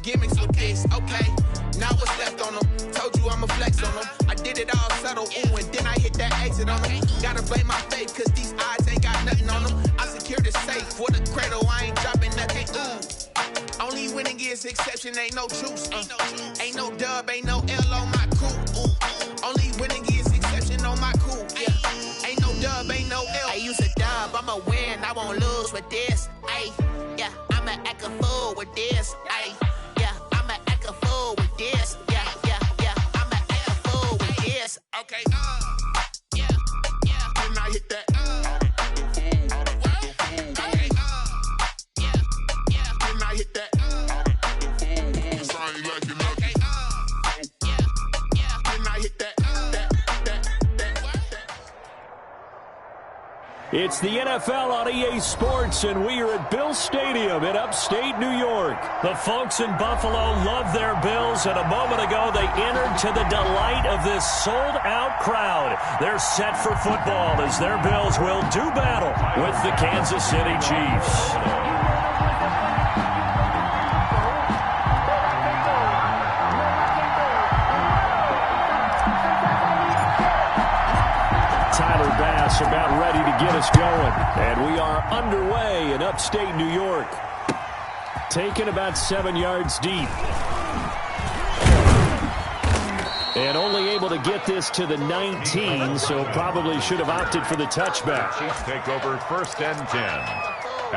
gimmicks with this, okay. Now what's left on them? Told you I'ma flex on them. I did it all subtle, ooh, and then I hit that exit on them. Gotta blame my faith, cause these odds ain't got nothing on them. I secured the safe for the cradle, I ain't dropping nothing, ooh. Only winning is exception, ain't no truce, Ain't no dub, ain't no L on my crew, ooh. Only winning is exception on my crew, yeah. Ain't no dub, ain't no L. I use a dub, I'ma win, I won't lose with this, ayy. Yeah, I'ma act a fool with this, ayy. Yeah, I'ma act a fool with this, yeah, I'ma act a fool with this. Okay, yeah, then I hit that, okay, yeah, then I hit that, okay, yeah, then I hit that. It's the NFL on EA Sports, and we are at Bill Stadium in upstate New York. The folks in Buffalo love their Bills, and a moment ago they entered to the delight of this sold-out crowd. They're set for football as their Bills will do battle with the Kansas City Chiefs. About ready to get us going, and we are underway in upstate New York. Taken about 7 yards deep, and only able to get this to the 19, so probably should have opted for the touchback. Chiefs take over 1st and 10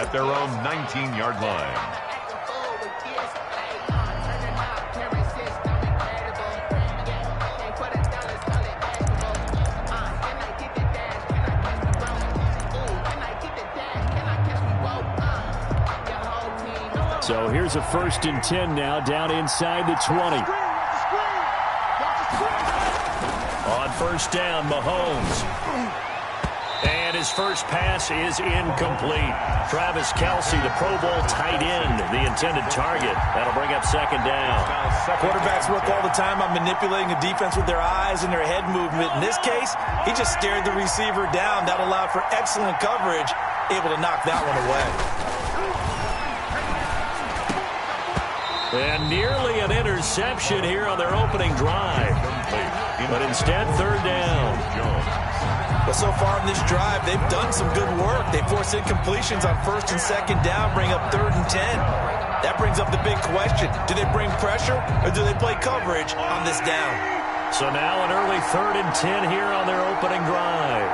at their own 19-yard line. So here's a 1st and 10 now, down inside the 20. On 1st down, Mahomes. And his first pass is incomplete. Travis Kelce, the Pro Bowl tight end, the intended target. That'll bring up 2nd down. Quarterbacks work all the time on manipulating a defense with their eyes and their head movement. In this case, he just stared the receiver down. That allowed for excellent coverage, able to knock that one away. And nearly an interception here on their opening drive. But instead, 3rd down. But so far in this drive, they've done some good work. They force incompletions on 1st and 2nd down, bring up 3rd and 10. That brings up the big question. Do they bring pressure or do they play coverage on this down? So now an early 3rd and 10 here on their opening drive.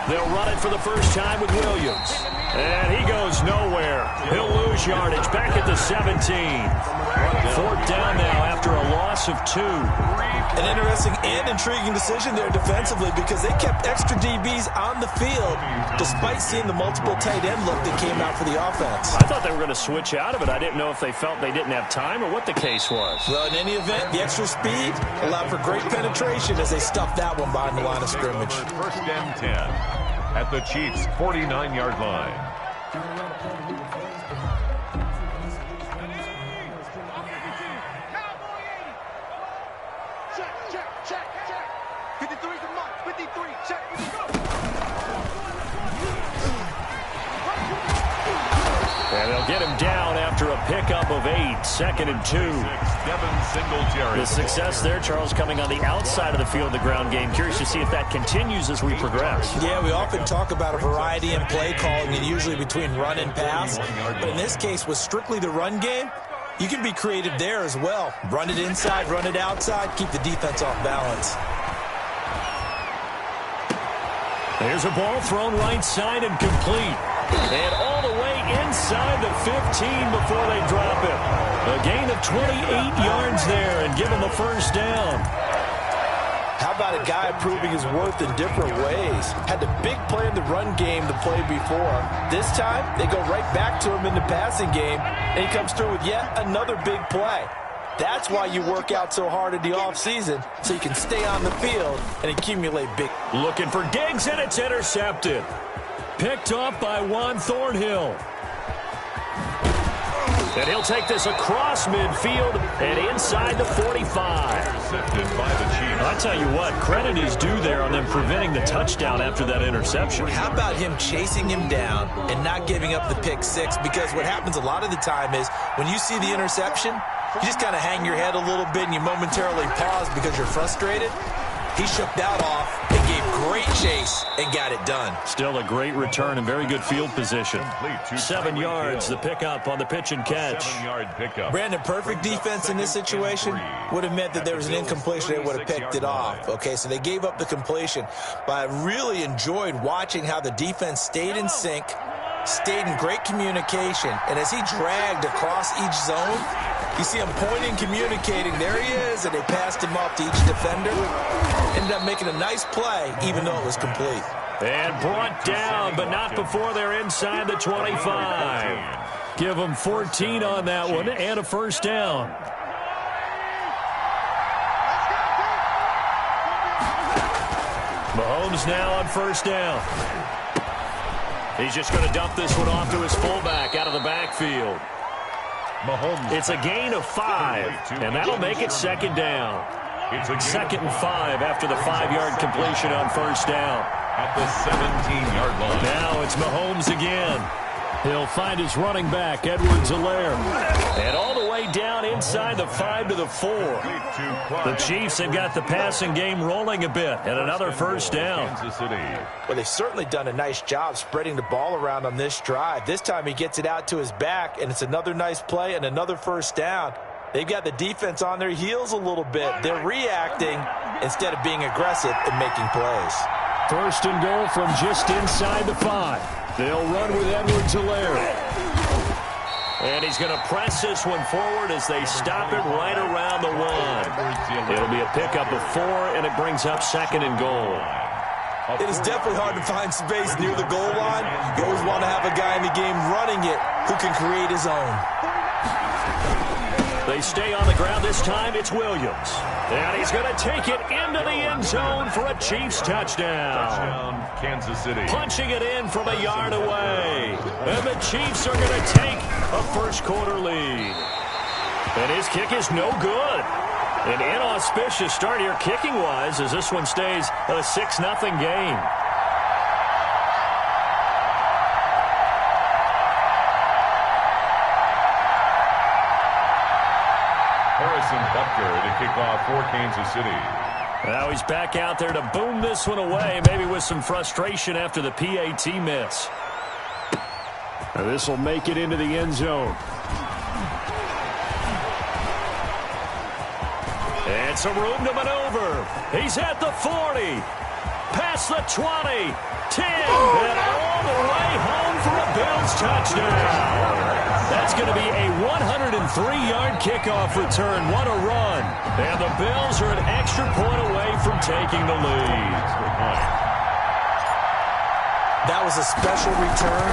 They'll run it for the first time with Williams. And he goes nowhere. He'll lose yardage back at the 17. 4th down now after a loss of 2. An interesting and intriguing decision there defensively because they kept extra DBs on the field despite seeing the multiple tight end look that came out for the offense. I thought they were going to switch out of it. I didn't know if they felt they didn't have time or what the case was. Well, in any event, the extra speed allowed for great penetration as they stuffed that one behind the line of scrimmage. 1st and 10 at the Chiefs' 49-yard line. And they'll get him down after a pickup of 8, 2nd and 2. The success there, Charles, coming on the outside of the field, the ground game. Curious to see if that continues as we progress. Yeah, we often talk about a variety in play calling, and usually between run and pass. But in this case, with strictly the run game, you can be creative there as well. Run it inside, run it outside, keep the defense off balance. There's a ball thrown right side and complete. And all the way inside the 15 before they drop it. A gain of 28 yards there and give him the 1st down. How about a guy proving his worth in different ways? Had the big play in the run game the play before. This time, they go right back to him in the passing game, and he comes through with yet another big play. That's why you work out so hard in the offseason, so you can stay on the field and accumulate big. Looking for Diggs, and it's intercepted. Picked off by Juan Thornhill. And he'll take this across midfield and inside the 45. Intercepted by the Chiefs. I tell you what, credit is due there on them preventing the touchdown after that interception. How about him chasing him down and not giving up the pick six? Because what happens a lot of the time is when you see the interception, you just kind of hang your head a little bit and you momentarily pause because you're frustrated. He shook that off and gave great chase and got it done. Still a great return and very good field position. 7 yards, the pickup on the pitch and catch. 7-yard pickup. Brandon, perfect defense in this situation would have meant that there was an incompletion. They would have picked it off. Okay, so they gave up the completion. But I really enjoyed watching how the defense stayed in sync, stayed in great communication. And as he dragged across each zone, you see him pointing, communicating. There he is, and they passed him off to each defender. Ended up making a nice play, even though it was complete. And brought down, but not before they're inside the 25. Give them 14 on that one and a first down. Mahomes now on first down. He's just going to dump this one off to his fullback out of the backfield. Mahomes. It's a gain of 5, and that'll make it second down. It's a 2nd and 5 after the 5-yard completion on first down. At the 17-yard line. Now it's Mahomes again. He'll find his running back, Edwards-Helaire. And all the way down inside the 5 to the 4. The Chiefs have got the passing game rolling a bit, and another first down. Kansas City. Well, they've certainly done a nice job spreading the ball around on this drive. This time he gets it out to his back, and it's another nice play and another first down. They've got the defense on their heels a little bit. They're reacting instead of being aggressive and making plays. First and goal from just inside the 5. They'll run with Edwards-Helaire. And he's going to press this one forward as they stop it right around the 1. It'll be a pickup of 4, and it brings up 2nd and goal. It is definitely hard to find space near the goal line. You always want to have a guy in the game running it who can create his own. They stay on the ground this time. It's Williams. And he's going to take it into the end zone for a Chiefs touchdown. Touchdown, Kansas City. Punching it in from a yard away. And the Chiefs are going to take a first-quarter lead. And his kick is no good. An inauspicious start here kicking-wise as this one stays a 6-0 game. Butker to kick off for Kansas City. Now he's back out there to boom this one away, maybe with some frustration after the PAT miss. This will make it into the end zone. And some room to maneuver. He's at the 40. Past the 20. 10. And all the way home for a Bills touchdown. That's going to be a 103-yard kickoff return. What a run. And the Bills are an extra point away from taking the lead. That was a special return,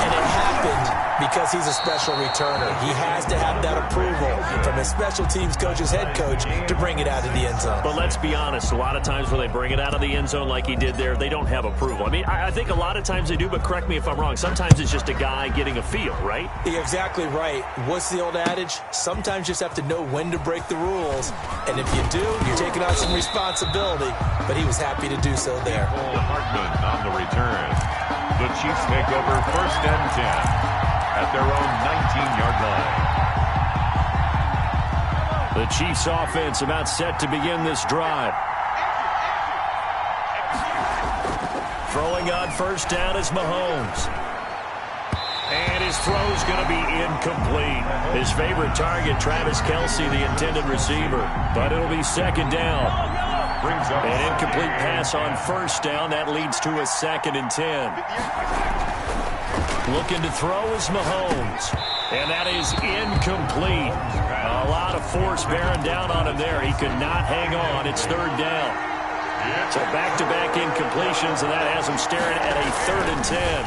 and it happened because he's a special returner. He has to have that approval from his special teams coach's head coach to bring it out of the end zone. But let's be honest, a lot of times when they bring it out of the end zone like he did there, they don't have approval. I mean, I think a lot of times they do, but correct me if I'm wrong. Sometimes it's just a guy getting a feel, right? You're exactly right. What's the old adage? Sometimes you just have to know when to break the rules. And if you do, you're taking on some responsibility. But he was happy to do so there. Hartman on the return. The Chiefs take over 1st and 10 at their own 19-yard line. The Chiefs offense about set to begin this drive. Throwing on first down is Mahomes. And his throw's going to be incomplete. His favorite target, Travis Kelce, the intended receiver. But it'll be 2nd down. An incomplete pass on first down. That leads to a 2nd and 10. Looking to throw is Mahomes. And that is incomplete. A lot of force bearing down on him there. He could not hang on. It's 3rd down. So back-to-back incompletions, and that has him staring at a 3rd and 10.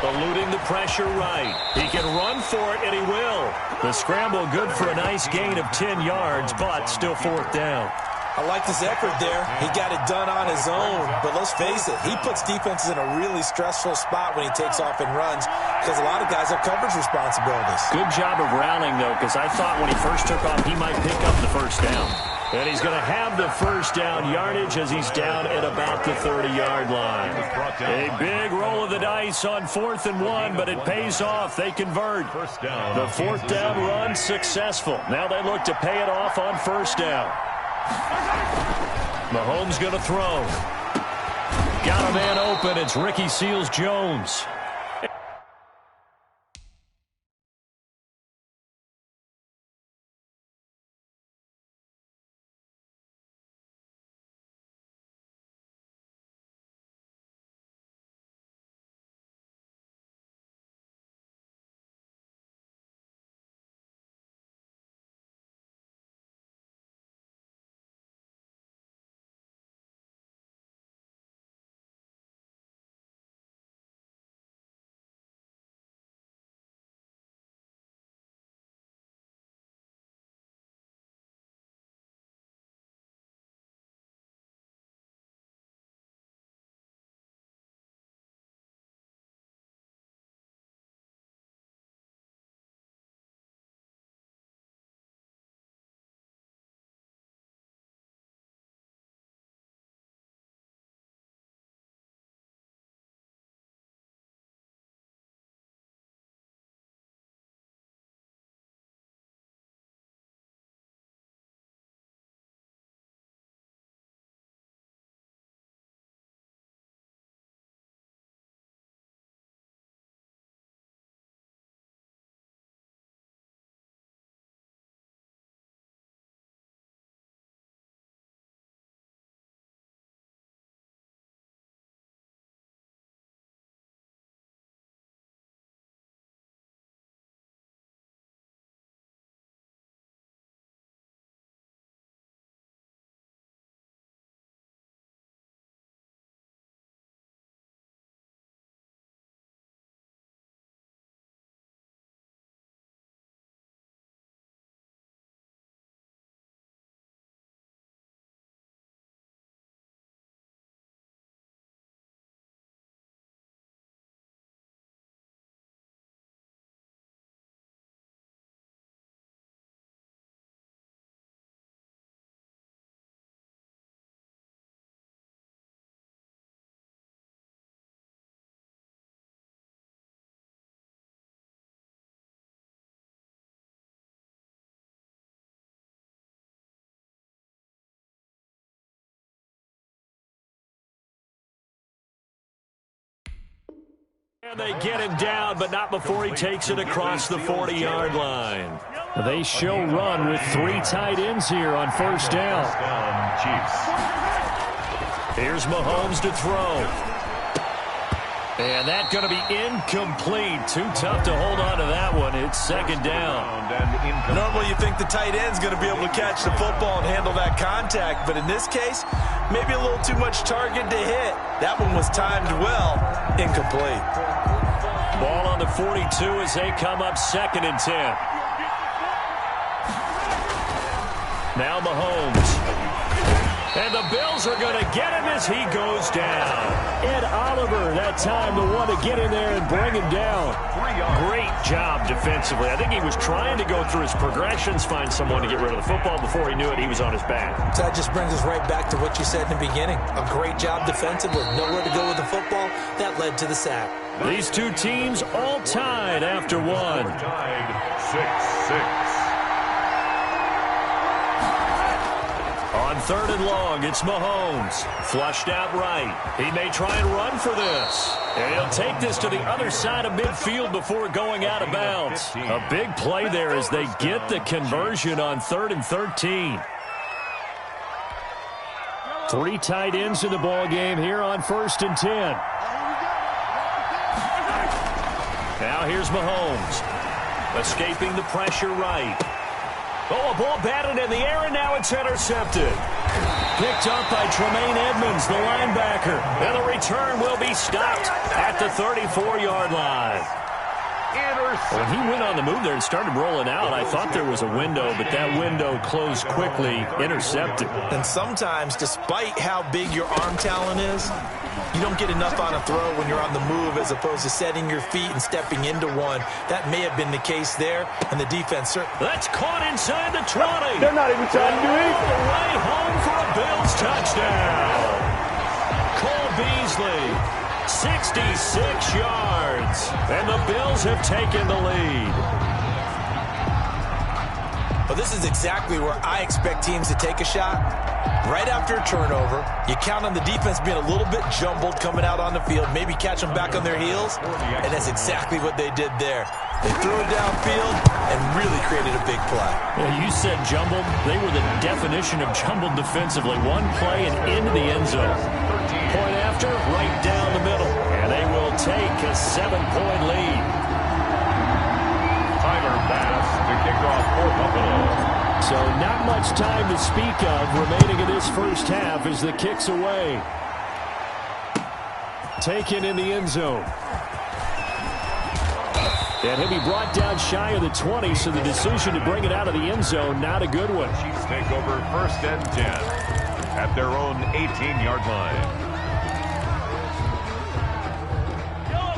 Eluding the pressure right. He can run for it, and he will. The scramble good for a nice gain of 10 yards, but still 4th down. I like this effort there. He got it done on his own. But let's face it, he puts defenses in a really stressful spot when he takes off and runs because a lot of guys have coverage responsibilities. Good job of rounding, though, because I thought when he first took off, he might pick up the first down. And he's going to have the first down yardage as he's down at about the 30-yard line. A big roll of the dice on 4th and 1, but it pays off. They convert. The 4th down run successful. Now they look to pay it off on 1st down. Mahomes going to throw. Got a man open. It's Ricky Seals-Jones. And they get him down, but not before he takes it across the 40-yard line. They show run with 3 tight ends here on 1st down. Here's Mahomes to throw. And that's going to be incomplete. Too tough to hold on to that one. It's 2nd down. Normally you think the tight end's going to be able to catch the football and handle that contact, but in this case, maybe a little too much target to hit. That one was timed well. Incomplete. Ball on the 42 as they come up 2nd and 10. Now Mahomes. And the Bills are going to get him as he goes down. Ed Oliver, that time, the one to get in there and bring him down. Great job defensively. I think he was trying to go through his progressions, find someone to get rid of the football. Before he knew it, he was on his back. So that just brings us right back to what you said in the beginning. A great job defensively. Nowhere to go with the football. That led to the sack. These two teams all tied after one. Tied 6-6. On 3rd and long, it's Mahomes. Flushed out right. He may try and run for this. And he'll take this to the other side of midfield before going out of bounds. A big play there as they get the conversion on 3rd and 13. 3 tight ends in the ball game here on 1st and 10. Now here's Mahomes. Escaping the pressure right. Oh, a ball batted in the air, and now it's intercepted. Picked up by Tremaine Edmonds, the linebacker. And the return will be stopped at the 34-yard line. When he went on the move there and started rolling out, I thought there was a window, but that window closed quickly, intercepted. And sometimes, despite how big your arm talent is, you don't get enough on a throw when you're on the move as opposed to setting your feet and stepping into one. That may have been the case there, and the defense certainly. That's caught inside the 20. They're not even trying to do anything. Way home for a Bills touchdown. Cole Beasley, 66 yards, and the Bills have taken the lead. Well, this is exactly where I expect teams to take a shot. Right after a turnover, you count on the defense being a little bit jumbled coming out on the field, maybe catch them back on their heels, and that's exactly what they did there. They threw it downfield and really created a big play. Well, you said jumbled. They were the definition of jumbled defensively. One play and into the end zone. Point after, right down the middle. And they will take a 7-point lead. Tyler Bass to kick off for Buffalo. So not much time to speak of remaining in this first half as the kick's away. Taken in the end zone. And he'll be brought down shy of the 20, so the decision to bring it out of the end zone, not a good one. Chiefs take over 1st and 10 at their own 18-yard line.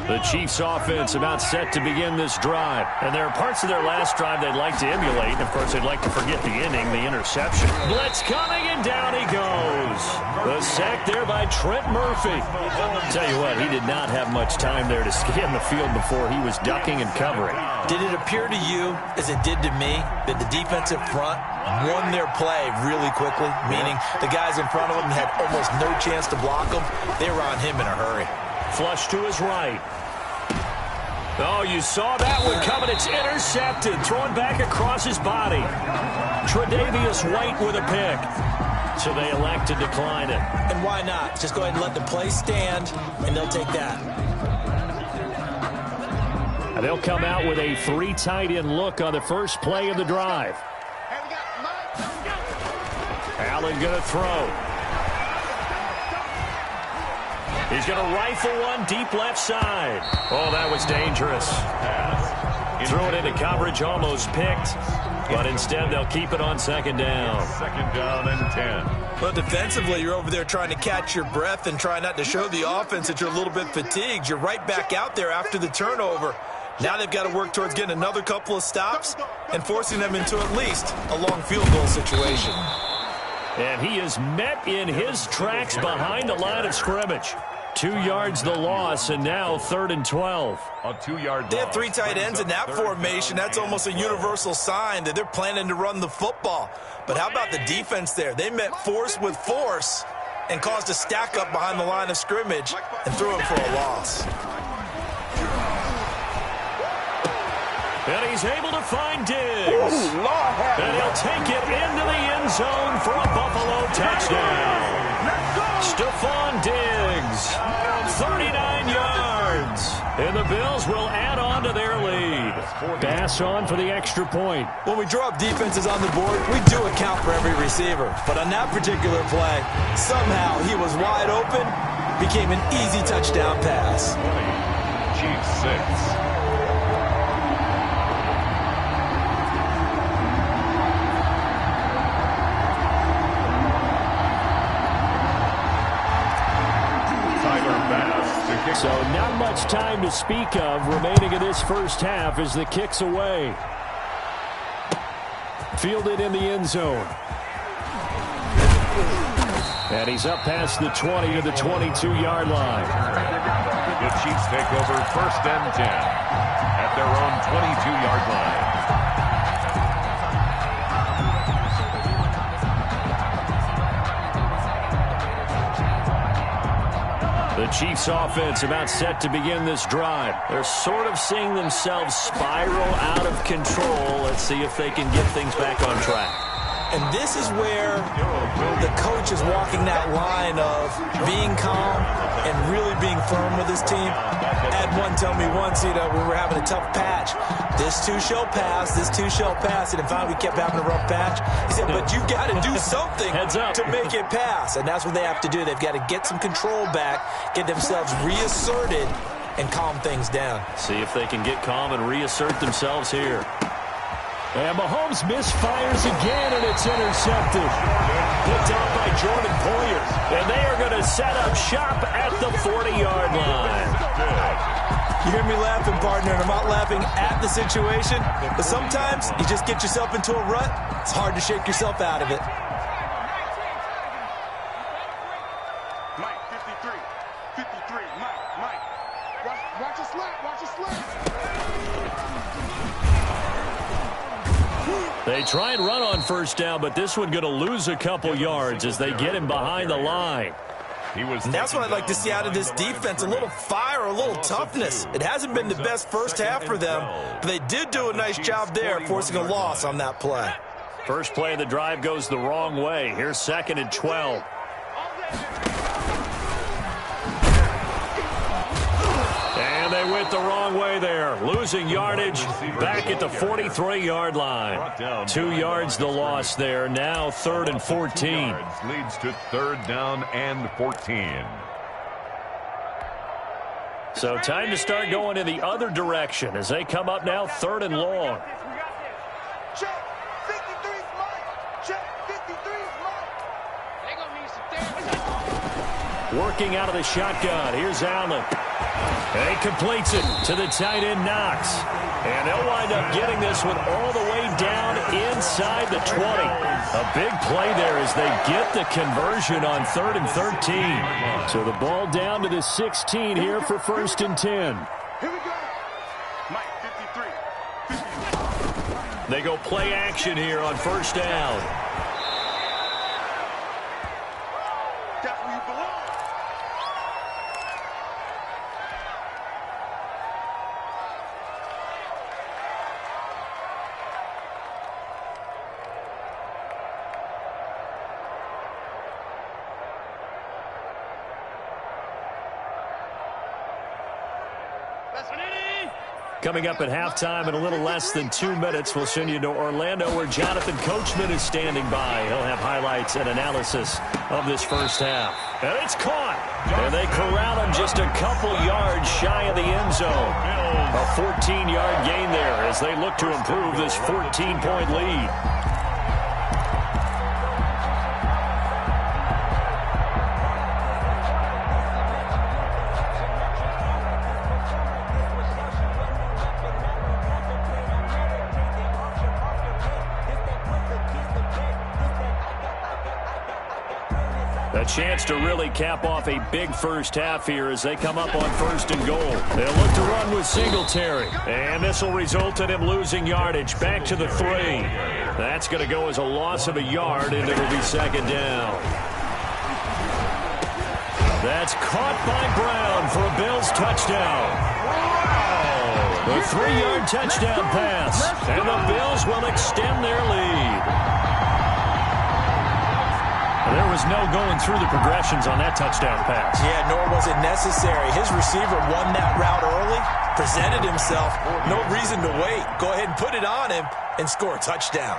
The Chiefs offense about set to begin this drive. And there are parts of their last drive they'd like to emulate. And, of course, they'd like to forget the ending, the interception. Blitz coming, and down he goes. The sack there by Trent Murphy. Tell you what, he did not have much time there to scan the field before he was ducking and covering. Did it appear to you, as it did to me, that the defensive front won their play really quickly? Meaning the guys in front of them had almost no chance to block them. They were on him in a hurry. Flush to his right. Oh, you saw that one coming. It's intercepted. Thrown back across his body. Tre'Davious White with a pick. So they elect to decline it. And why not? Just go ahead and let the play stand, and they'll take that. And they'll come out with a 3 tight end look on the first play of the drive. Allen going to throw. He's going to rifle one deep left side. Oh, that was dangerous. Threw it into coverage, almost picked. But instead, they'll keep it on 2nd down. 2nd down and 10. Well, defensively, you're over there trying to catch your breath and try not to show the offense that you're a little bit fatigued. You're right back out there after the turnover. Now they've got to work towards getting another couple of stops and forcing them into at least a long field goal situation. And he is met in his tracks behind the line of scrimmage. 2 yards the loss, and now 3rd and 12. A 2-yard loss. They have 3 tight ends in that formation. That's almost a universal sign that they're planning to run the football. But how about the defense there? They met force with force and caused a stack up behind the line of scrimmage and threw him for a loss. And he's able to find Diggs. And he'll take it into the end zone for a Buffalo touchdown. Stephon Diggs, 39 yards. And the Bills will add on to their lead. Pass on for the extra point. When we draw up defenses on the board, we do account for every receiver. But on that particular play, somehow he was wide open, became an easy touchdown pass. 20, Chiefs 6. So not much time to speak of remaining in this first half as the kick's away. Fielded in the end zone. And he's up past the 20 to the 22-yard line. The Chiefs take over 1st and 10 at their own 22-yard line. The Chiefs offense about set to begin this drive. They're sort of seeing themselves spiral out of control. Let's see if they can get things back on track. And this is where the coach is walking that line of being calm and really being firm with his team. I had one tell me once, we were having a tough patch. This too shall pass, this too shall pass. And finally we kept having a rough patch. He said, but you've got to do something to make it pass. And that's what they have to do. They've got to get some control back, get themselves reasserted, and calm things down. See if they can get calm and reassert themselves here. And Mahomes misfires again, and it's intercepted. Picked off by Jordan Poyer. And they are going to set up shop at the 40-yard line. You hear me laughing, partner, and I'm not laughing at the situation, but sometimes you just get yourself into a rut. It's hard to shake yourself out of it. Mike, 53, Mike. Watch your slap. They try and run on first down, but this one going to lose a couple yards as they get him behind the line. And that's what I'd like to see out of this defense, a little fire, a little toughness. It hasn't been the best first half for them, but they did do a nice job there, forcing a loss on that play. First play of the drive goes the wrong way. Here's 2nd and 12. And they went the wrong way there. Losing yardage back at the 43-yard line. 2 yards the loss there. Now 3rd and 14. Leads to 3rd down and 14. So time to start going in the other direction as they come up now 3rd and long. Check, 53's Mike. Check, 53's Mike. They gonna need some damage. Working out of the shotgun. Here's Allen. And he completes it to the tight end, Knox. And they'll wind up getting this one all the way down inside the 20. A big play there as they get the conversion on 3rd and 13. So the ball down to the 16 here for 1st and 10. Here we go. Mike, 53. They go play action here on 1st down. That's where you belong. Coming up at halftime in a little less than 2 minutes, we'll send you to Orlando where Jonathan Coachman is standing by. He'll have highlights and analysis of this first half. And it's caught. And they corral him just a couple yards shy of the end zone. A 14-yard gain there as they look to improve this 14-point lead. A chance to really cap off a big first half here as they come up on 1st and goal. They'll look to run with Singletary. And this will result in him losing yardage back to the 3. That's going to go as a loss of a yard, and it'll be 2nd down. That's caught by Brown for a Bills touchdown. A 3-yard touchdown pass. And the Bills will extend their lead. There was no going through the progressions on that touchdown pass. Yeah, nor was it necessary. His receiver won that route early, presented himself. No reason to wait. Go ahead and put it on him and score a touchdown.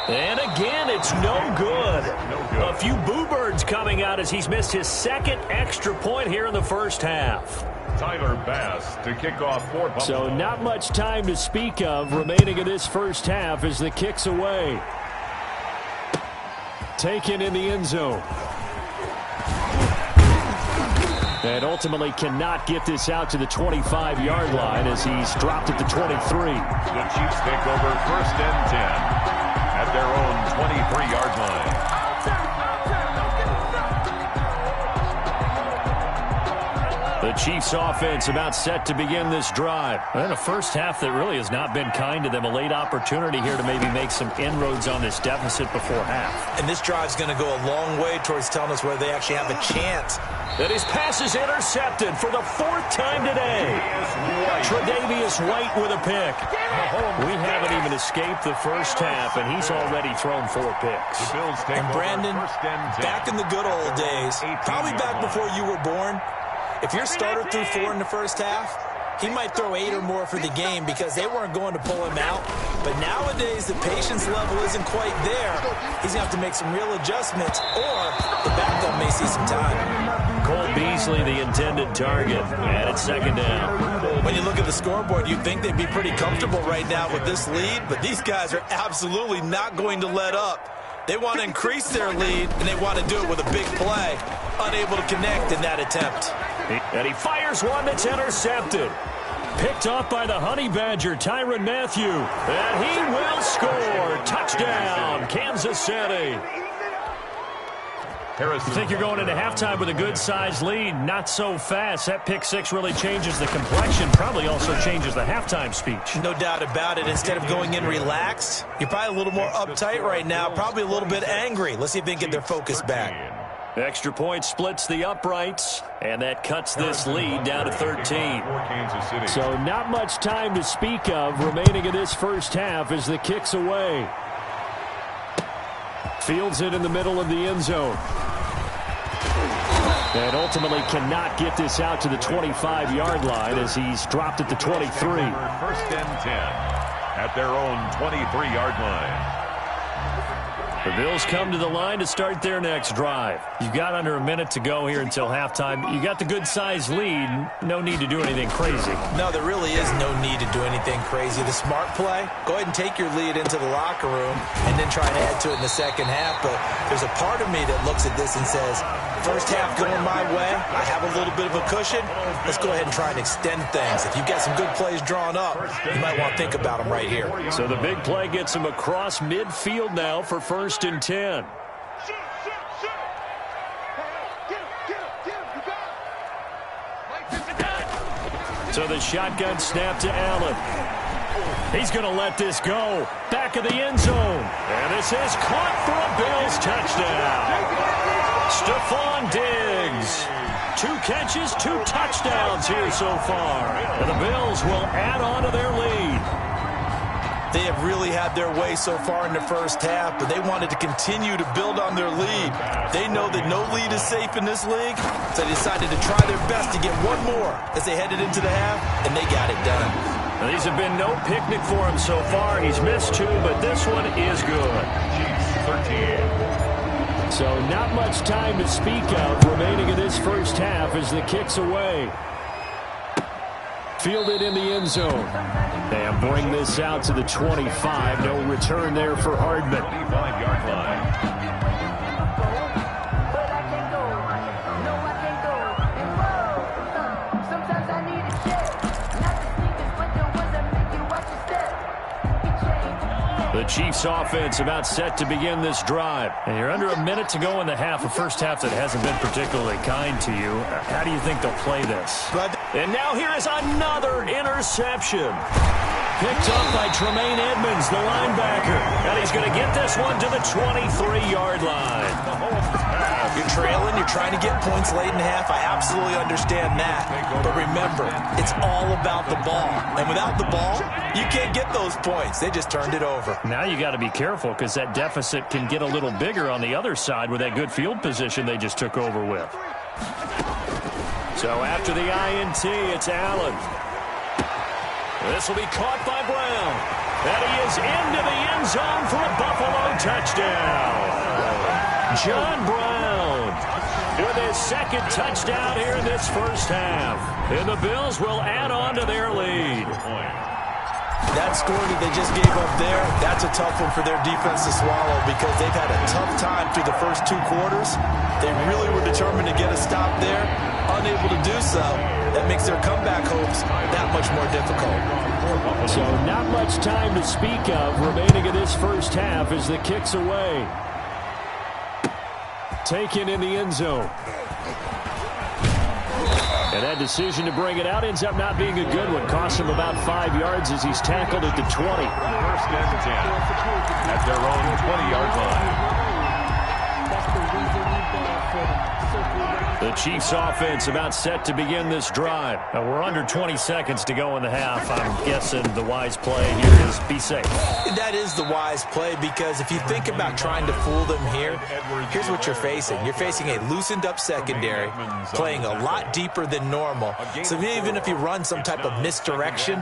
And again, it's no good. A few boo birds coming out as he's missed his 2nd extra point here in the first half. Tyler Bass to kick off for Buffalo. So not much time to speak of remaining in this first half as the kick's away. Taken in the end zone. And ultimately cannot get this out to the 25-yard line as he's dropped at the 23. The Chiefs take over 1st and 10 at their own 23-yard line. The Chiefs offense about set to begin this drive. And a first half that really has not been kind to them. A late opportunity here to maybe make some inroads on this deficit before half. And this drive's going to go a long way towards telling us whether they actually have a chance. And his pass is intercepted for the 4th time today. Tre'Davious White with a pick. We haven't even escaped the first half, and he's already thrown 4 picks. And Brandon, back in the good old days, probably back before you were born, if your starter threw 4 in the first half, he might throw 8 or more for the game because they weren't going to pull him out. But nowadays, the patience level isn't quite there. He's going to have to make some real adjustments, or the backup may see some time. Cole Beasley, the intended target, and it's second down. When you look at the scoreboard, you'd think they'd be pretty comfortable right now with this lead, but these guys are absolutely not going to let up. They want to increase their lead, and they want to do it with a big play. Unable to connect in that attempt. And he fires one that's intercepted. Picked off by the Honey Badger, Tyrann Mathieu. And he will score. Touchdown, Kansas City. You think you're going into halftime with a good-sized lead. Not so fast. That pick six really changes the complexion. Probably also changes the halftime speech. No doubt about it. Instead of going in relaxed, you're probably a little more uptight right now. Probably a little bit angry. Let's see if they can get their focus back. Extra point splits the uprights, and that cuts this lead down to 13. So not much time to speak of remaining in this first half as the kick's away. Fields it in the middle of the end zone. And ultimately cannot get this out to the 25-yard line as he's dropped at the 23. First and 10 at their own 23-yard line. The Bills come to the line to start their next drive. You've got under a minute to go here until halftime. You got the good-sized lead. No need to do anything crazy. No, there really is no need to do anything crazy. The smart play, go ahead and take your lead into the locker room and then try to add to it in the second half. But there's a part of me that looks at this and says, first half going my way, I have a little bit of a cushion. Let's go ahead and try and extend things. If you've got some good plays drawn up, you might want to think about them right here. So the big play gets him across midfield now for first and 10. So the shotgun snap to Allen. He's going to let this go. Back of the end zone. And this is caught for a Bills touchdown. Stephon Diggs. 2 catches, 2 touchdowns here so far. And the Bills will add on to their lead. They have really had their way so far in the first half, but they wanted to continue to build on their lead. They know that no lead is safe in this league, so they decided to try their best to get one more as they headed into the half, and they got it done. Now, these have been no picnic for him so far. He's missed 2, but this one is good. 13. So not much time to speak of remaining in this first half as the kick's away. Fielded in the end zone. And bring this out to the 25. No return there for Hardman. 25-yard line. The Chiefs offense about set to begin this drive. And you're under a minute to go in the half, a first half that hasn't been particularly kind to you. How do you think they'll play this? And now here is another interception. Picked up by Tremaine Edmonds, the linebacker. And he's going to get this one to the 23-yard line. You're trailing, you're trying to get points late in the half. I absolutely understand that. But remember, it's all about the ball. And without the ball, you can't get those points. They just turned it over. Now you got to be careful because that deficit can get a little bigger on the other side with that good field position they just took over with. So after the INT, it's Allen. This will be caught by Brown. And he is into the end zone for a Buffalo touchdown. John Brown with his second touchdown here in this first half. And the Bills will add on to their lead. That score that they just gave up there, that's a tough one for their defense to swallow because they've had a tough time through the first 2 quarters. They really were determined to get a stop there, unable to do so. That makes their comeback hopes that much more difficult. So not much time to speak of remaining in this first half as the kick's away. Taken in the end zone. And that decision to bring it out ends up not being a good one. Cost him about 5 yards as he's tackled at the 20. First and 10 at their own 20-yard line. The The Chiefs offense about set to begin this drive. Now we're under 20 seconds to go in the half. I'm guessing the wise play here is be safe. That is the wise play, because if you think about trying to fool them here, here's what you're facing. You're facing a loosened up secondary, playing a lot deeper than normal. So even if you run some type of misdirection,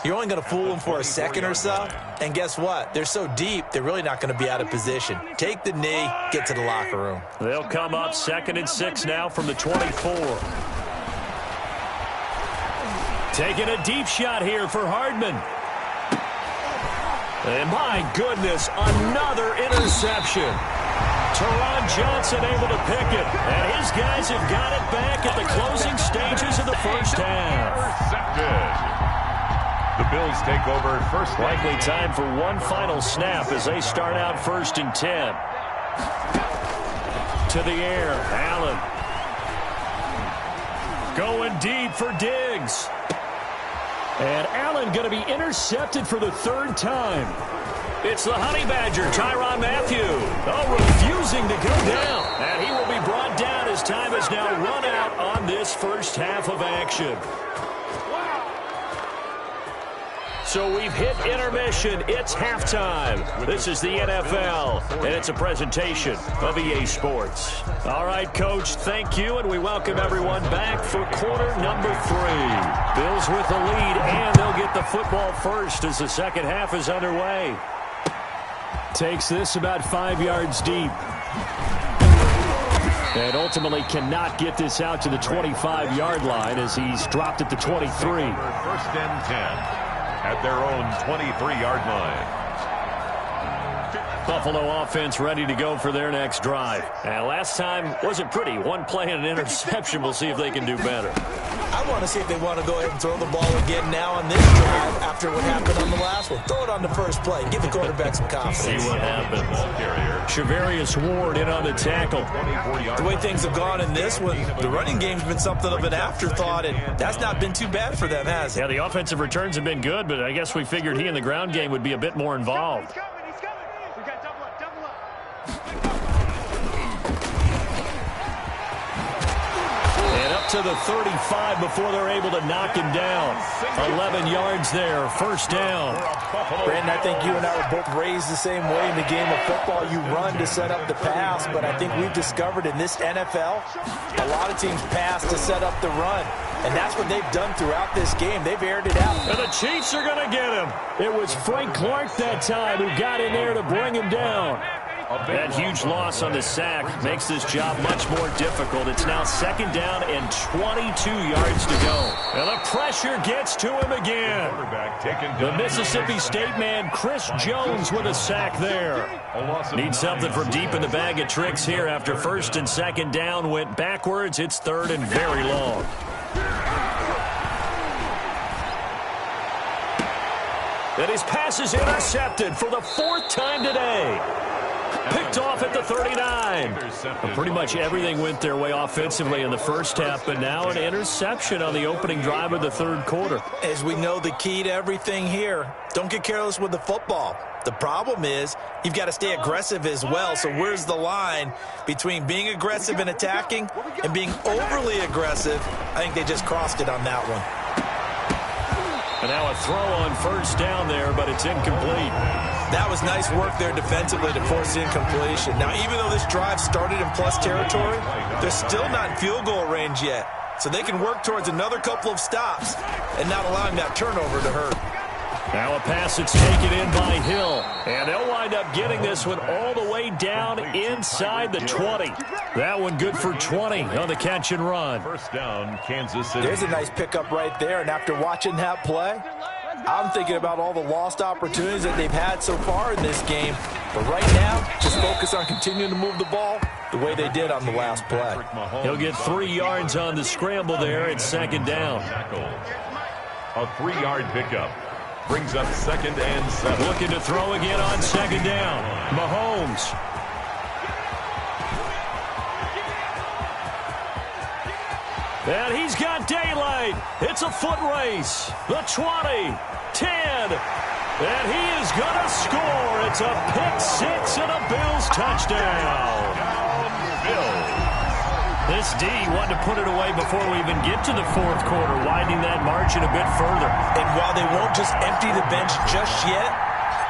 you're only going to fool them for a second or so. And guess what? They're so deep, they're really not going to be out of position. Take the knee, get to the locker room. They'll come up 2nd and 6 now from the 24. Taking a deep shot here for Hardman. And my goodness, another interception. Teron Johnson able to pick it. And his guys have got it back at the closing stages of the first half. Intercepted. The Bills take over first. Likely time for one final snap as they start out 1st and 10. To the air, Allen. Going deep for Diggs. And Allen going to be intercepted for the 3rd time. It's the Honey Badger, Tyrann Mathieu. Oh, refusing to go down. And he will be brought down as time has now run out on this first half of action. So we've hit intermission. It's halftime. This is the NFL, and it's a presentation of EA Sports. All right, Coach, thank you, and we welcome everyone back for quarter number 3. Bills with the lead, and they'll get the football first as the second half is underway. Takes this about 5 yards deep. And ultimately cannot get this out to the 25-yard line as he's dropped at the 23. 1st and 10. At their own 23-yard line. Buffalo offense ready to go for their next drive. And last time wasn't pretty. One play and an interception. We'll see if they can do better. I want to see if they want to go ahead and throw the ball again now on this drive after what happened on the last one. Throw it on the first play. Give the quarterback some confidence. See what happens. Shavarius Ward in on the tackle. The way things have gone in this one, the running game's been something of an afterthought, and that's not been too bad for them, has it? Yeah, the offensive returns have been good, but I guess we figured he in the ground game would be a bit more involved. He's coming. We got double up. And up to the 35 before they're able to knock him down. 11 yards there, 1st down. Brandon, I think you and I were both raised the same way in the game of football. You run to set up the pass, but I think we've discovered in this NFL, a lot of teams pass to set up the run. And that's what they've done throughout this game. They've aired it out. And the Chiefs are going to get him. It was Frank Clark that time who got in there to bring him down. That huge loss on the sack makes this job much more difficult. It's now 2nd down and 22 yards to go. And the pressure gets to him again. The Mississippi State man, Chris Jones, with a sack there. Needs something from deep in the bag of tricks here after 1st and 2nd down went backwards. It's 3rd and very long. And his pass is intercepted for the 4th time today. Picked off at the 39. Well, pretty much everything went their way offensively in the first half, but now an interception on the opening drive of the 3rd quarter. As we know, the key to everything here, don't get careless with the football. The problem is you've got to stay aggressive as well. So where's the line between being aggressive and attacking and being overly aggressive? I think they just crossed it on that one. And now a throw on 1st down there, but it's incomplete. That was nice work there defensively to force incompletion. Now, even though this drive started in plus territory, they're still not in field goal range yet. So they can work towards another couple of stops and not allowing that turnover to hurt. Now a pass that's taken in by Hill. And they'll wind up getting this one all the way down inside the 20. That one good for 20 on the catch and run. 1st down, Kansas City. There's a nice pickup right there. And after watching that play, I'm thinking about all the lost opportunities that they've had so far in this game. But right now, just focus on continuing to move the ball the way they did on the last play. He'll get 3 yards on the scramble there at 2nd down. A 3-yard pickup. Brings up 2nd and 7. Looking to throw again on 2nd down. Mahomes. And he's got daylight. It's a foot race. The 20, 10. And he is going to score. It's a pick 6 and a Bills touchdown. Bills. This D wanted to put it away before we even get to the fourth quarter, widening that margin a bit further. And while they won't just empty the bench just yet,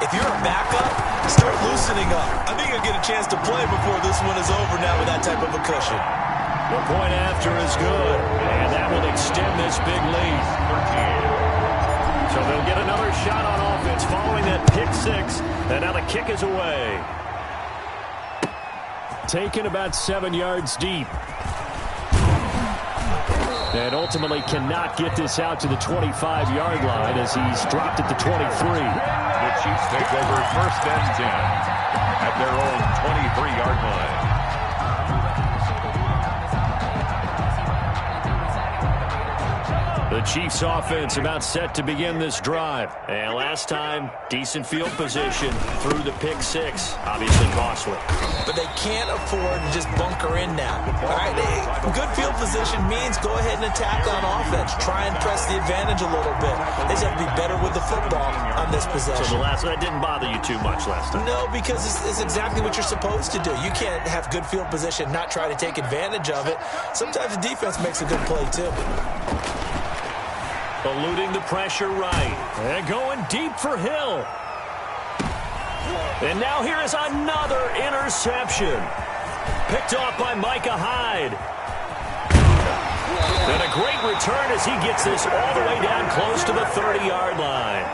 if you're a backup, start loosening up. I think you'll get a chance to play before this one is over now with that type of a cushion. The point after is good, and that will extend this big lead. So they'll get another shot on offense following that pick six, and now the kick is away. Taken about 7 yards deep. And ultimately cannot get this out to the 25-yard line as he's dropped at the 23. The Chiefs take over first and 10 at their own 23-yard line. The Chiefs offense about set to begin this drive. And last time, decent field position through the pick six. Obviously costly. But they can't afford to just bunker in now. All right, good field position means go ahead and attack on offense. Try and press the advantage a little bit. They just have to be better with the football on this possession. So that didn't bother you too much last time? No, because it's exactly what you're supposed to do. You can't have good field position, not try to take advantage of it. Sometimes the defense makes a good play too. Eluding the pressure right. And going deep for Hill. And now here is another interception. Picked off by Micah Hyde. And a great return as he gets this all the way down close to the 30-yard line.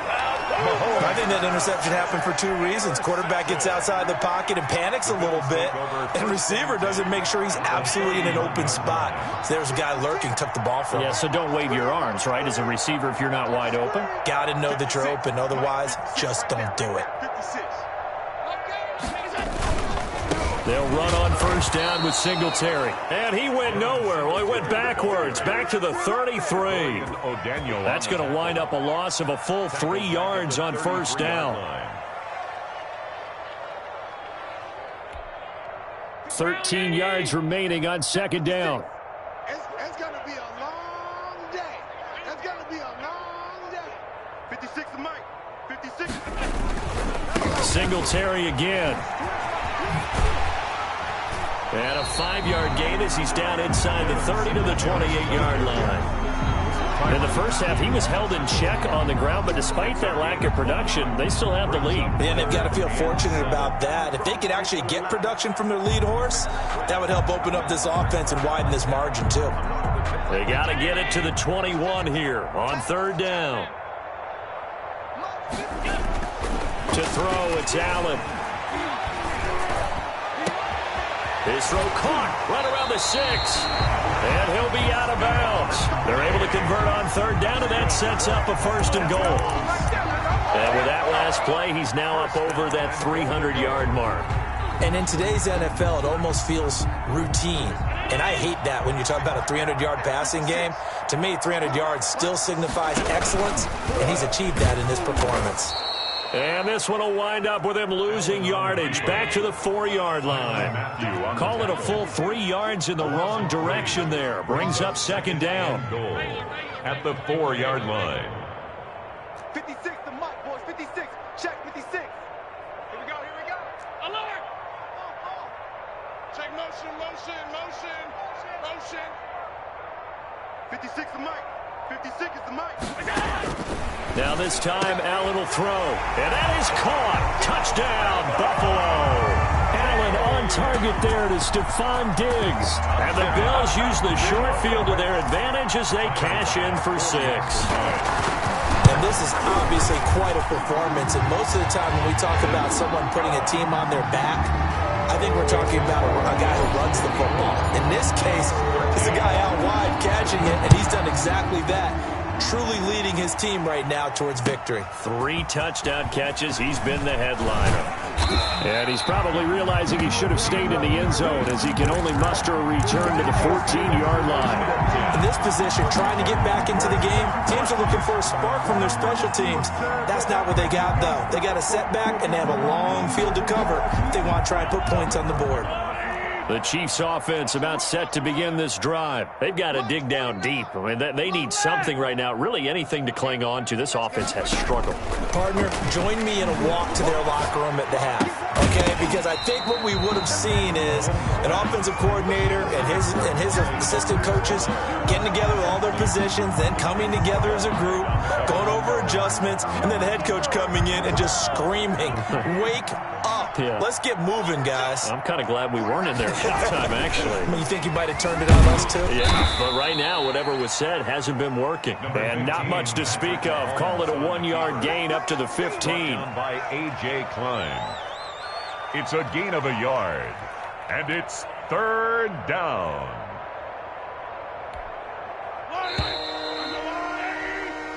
I think that interception happened for two reasons. Quarterback gets outside the pocket and panics a little bit, and receiver doesn't make sure he's absolutely in an open spot. So there's a guy lurking, took the ball from him. Yeah, so don't wave your arms, right, as a receiver if you're not wide open? Got to know that you're open. Otherwise, just don't do it. They'll run on first down with Singletary. And he went nowhere. Well, he went backwards, back to the 33. That's going to wind up a loss of a full 3 yards on first down. 13 yards remaining on second down. It's going to be a long day. It's going to be a long day. 56 to Mike. 56. Singletary again. And a 5-yard gain as he's down inside the 30 to the 28-yard line. In the first half, he was held in check on the ground, but despite that lack of production, they still have the lead. And they've got to feel fortunate about that. If they could actually get production from their lead horse, that would help open up this offense and widen this margin, too. They got to get it to the 21 here on third down. To throw, it's Allen. His throw caught right around the 6. And he'll be out of bounds. They're able to convert on third down, and that sets up a first and goal. And with that last play, he's now up over that 300-yard mark. And in today's NFL, it almost feels routine. And I hate that when you talk about a 300-yard passing game. To me, 300 yards still signifies excellence, and he's achieved that in this performance. And this one will wind up with him losing yardage back to the 4-yard line. Call it a full 3 yards in the wrong direction there. Brings up second down. Goal at the 4-yard line. 56 to Mike, boys. 56. Check 56. Here we go. Alert! Check motion. 56 to Mike. 56 is the Mike. Now this time, Allen will throw. And that is caught. Touchdown, Buffalo. Allen on target there to Stephon Diggs. And the Bills use the short field to their advantage as they cash in for 6. And this is obviously quite a performance. And most of the time when we talk about someone putting a team on their back, I think we're talking about a guy who runs the football. In this case, it's a guy out wide catching it, and he's done exactly that. Truly leading his team right now towards victory. 3 touchdown catches. He's been the headliner. And he's probably realizing he should have stayed in the end zone as he can only muster a return to the 14-yard line. In this position, trying to get back into the game, teams are looking for a spark from their special teams. That's not what they got, though. They got a setback, and they have a long field to cover if they want to try and put points on the board. The Chiefs offense about set to begin this drive. They've got to dig down deep. I mean, they need something right now, really anything to cling on to. This offense has struggled. Partner, join me in a walk to their locker room at the half, okay? Because I think what we would have seen is an offensive coordinator and his assistant coaches getting together with all their positions, then coming together as a group, going over adjustments, and then the head coach coming in and just screaming, wake up. Yeah. Let's get moving, guys. I'm kind of glad we weren't in there at halftime, actually. You think you might have turned it on us, too? Yeah, but right now, whatever was said hasn't been working. And not much to speak of. Call it a 1-yard gain up to the 15. By A.J. Klein. It's a gain of a yard. And it's 3rd down.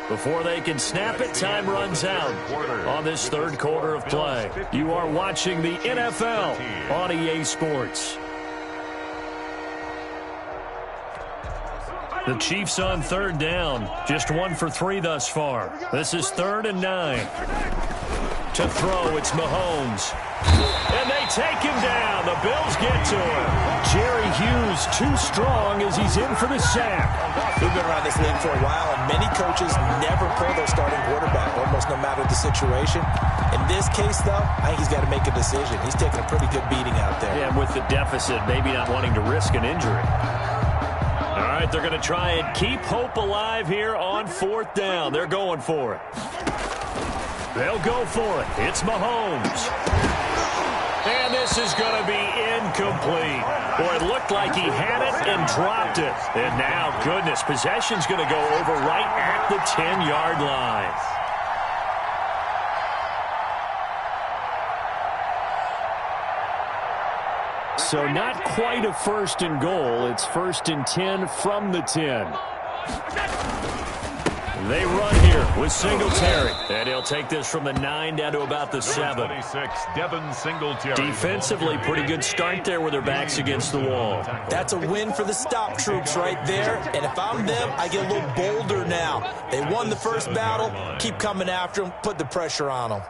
Before they can snap it, time runs out on this third quarter of play. You are watching the NFL on EA Sports. The Chiefs on 3rd down. Just 1 for 3 thus far. This is 3rd and 9. To throw, it's Mahomes. And they take him down. The Bills get to him. Jerry Hughes too strong as he's in for the sack. We've been around this league for a while, and many coaches never pull their starting quarterback, almost no matter the situation. In this case, though, I think he's got to make a decision. He's taking a pretty good beating out there. Yeah, with the deficit, maybe not wanting to risk an injury. All right, they're going to try and keep hope alive here on 4th down. They're going for it. They'll go for it. It's Mahomes. And this is going to be incomplete. Boy, it looked like he had it and dropped it. And now, goodness, possession's going to go over right at the 10-yard line. So not quite a 1st and goal. It's 1st and 10 from the 10. They run here with Singletary. And he'll take this from the 9 down to about the 7. 26, Devin Singletary. Defensively, pretty good start there with their backs against the wall. That's a win for the stop troops right there. And if I'm them, I get a little bolder now. They won the first battle. Keep coming after them. Put the pressure on them.